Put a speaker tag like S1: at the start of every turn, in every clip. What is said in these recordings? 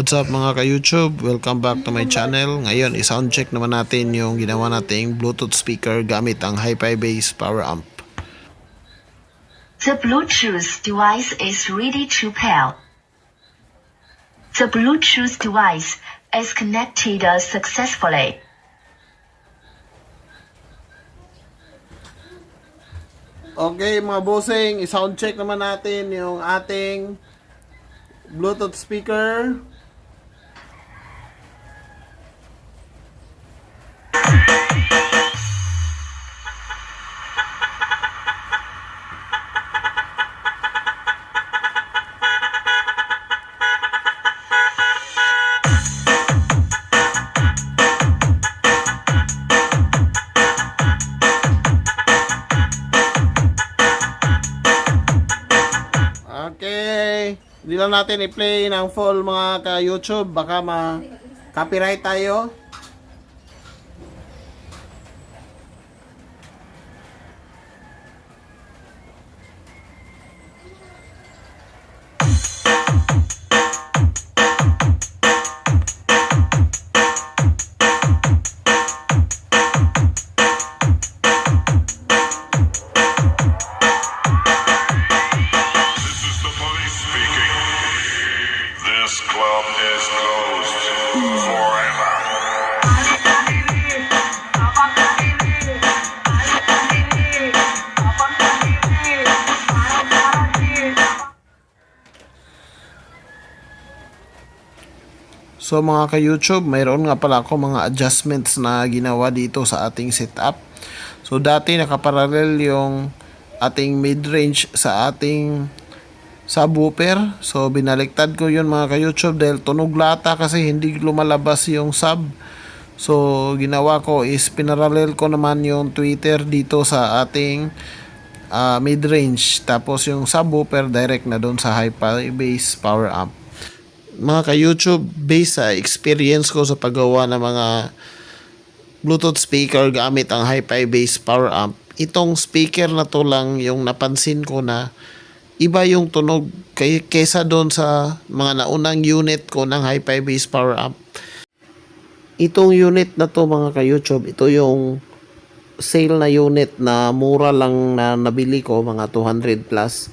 S1: What's up mga ka-YouTube? Welcome back to my channel. Ngayon, i-sound check naman natin yung ginawa nating Bluetooth speaker gamit ang Hi-Fi Base Power Amp.
S2: The Bluetooth device is ready to pair. The Bluetooth device is connected successfully.
S1: Okay mga bossing, i-sound check naman natin yung ating Bluetooth speaker. Okay, hindi lang natin i-play ng full mga ka-YouTube, baka ma-copyright tayo.
S3: This club is closed forever.
S1: So mga ka-YouTube, mayroon nga pala ako mga adjustments na ginawa dito sa ating setup. So dati nakaparallel yung ating mid-range sa ating subwoofer. So binaliktad ko yun mga ka-YouTube dahil tunog lata kasi hindi lumalabas yung sub. So ginawa ko is pinarallel ko naman yung tweeter dito sa ating mid-range. Tapos yung subwoofer direct na doon sa Hi-Fi Base Power Amp. Mga ka-YouTube, based sa experience ko sa paggawa ng mga Bluetooth speaker gamit ang Hi-Fi Base Power Amp, itong speaker na to lang yung napansin ko na iba yung tunog kaysa doon sa mga naunang unit ko ng Hi-Fi Base Power Amp. Itong unit na to mga ka-YouTube, ito yung sale na unit na mura lang na nabili ko, mga 200 plus.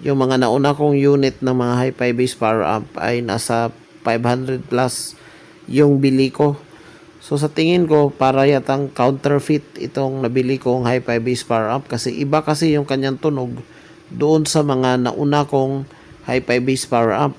S1: Yung mga nauna kong unit ng mga Hi-Fi Base Power Amp ay nasa 500 plus yung bili ko. So sa tingin ko, para yatang counterfeit itong nabili kong Hi-Fi Base Power Amp kasi iba kasi yung kanyang tunog doon sa mga nauna kong Hi-Fi Base Power Amp.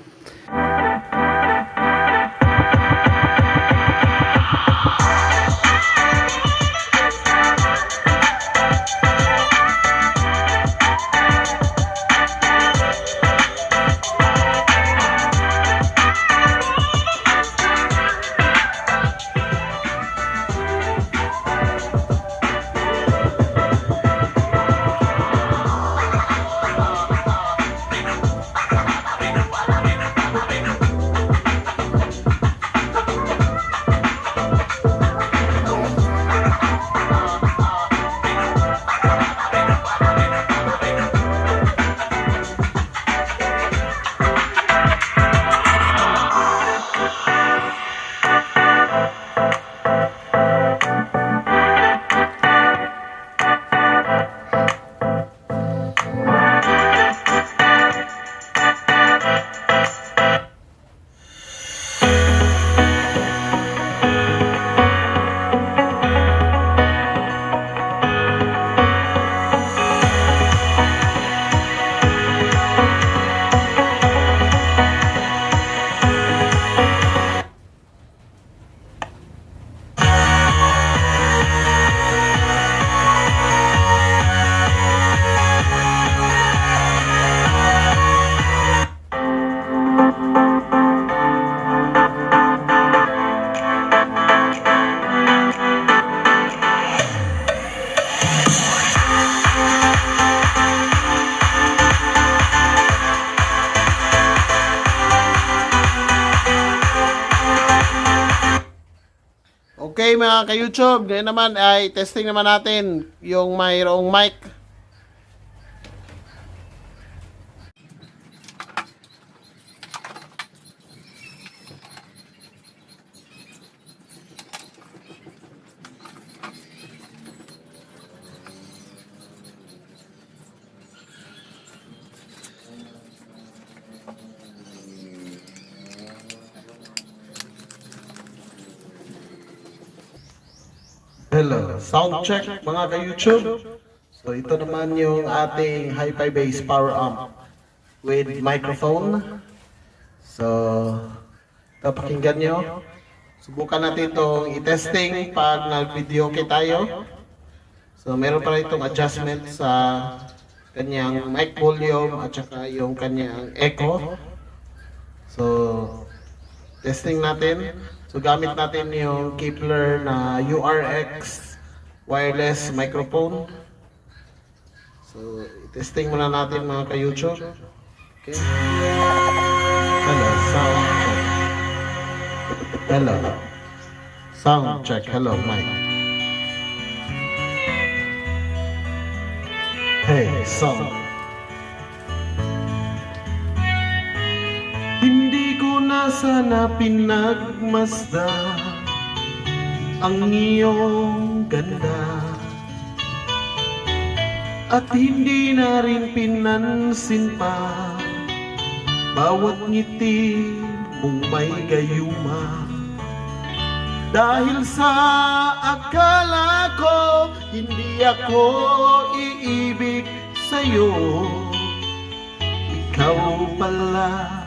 S1: Okay mga ka-YouTube, ngayon naman ay testing naman natin yung mayroong mic. Hello, sound check mga ka-YouTube. So ito naman yung ating hi-fi bass power amp with microphone. So ito pakinggan nyo. Subukan natin itong i-testing pag nag-video tayo. So meron pa rin itong adjustment sa kanyang mic volume at saka yung kanyang echo. So testing natin. So gamit natin yung Kepler na URX wireless microphone. So testing muna natin mga ka-YouTube. Okay. Hello, sound check. Hello. Sound check. Hello, mic. Hey, sound. Hindi ko na sana pinagmasdan ang iyong ganda, at hindi na rin pinansin pa bawat ngiti mong may gayuma. Dahil sa akala ko hindi ako iibig sa'yo, ikaw pala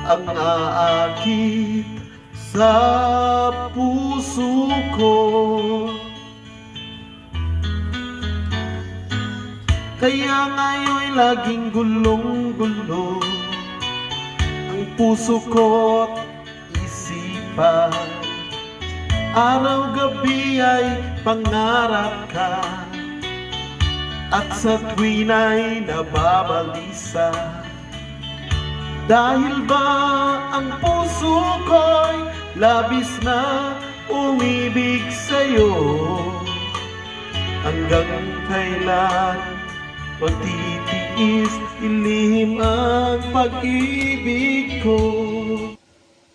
S1: ang aakit sa puso ko. Kaya ngayon'y laging gulong-gulo ang puso ko't isipan. Araw-gabi ay pangarap ka, at sa tuwin ay nababalisa. Dahil ba ang puso ko'y labis na umibig sa'yo, hanggang kailan matitiis ilihim ang pag-ibig ko.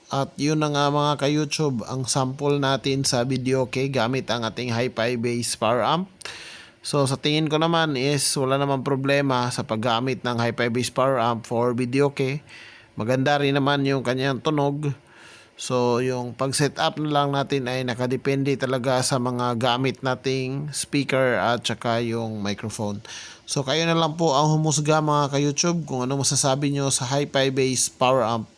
S1: At yun na nga mga ka-YouTube, ang sample natin sa video gamit ang ating hi-fi bass power amp. So sa tingin ko naman is wala namang problema sa paggamit ng hi-fi bass power amp for video Maganda rin naman yung kanyang tunog. So yung pag-set up na lang natin ay nakadepende talaga sa mga gamit nating speaker at saka yung microphone. So kayo na lang po ang humusga mga ka-YouTube kung ano masasabi nyo sa hi-fi bass power amp.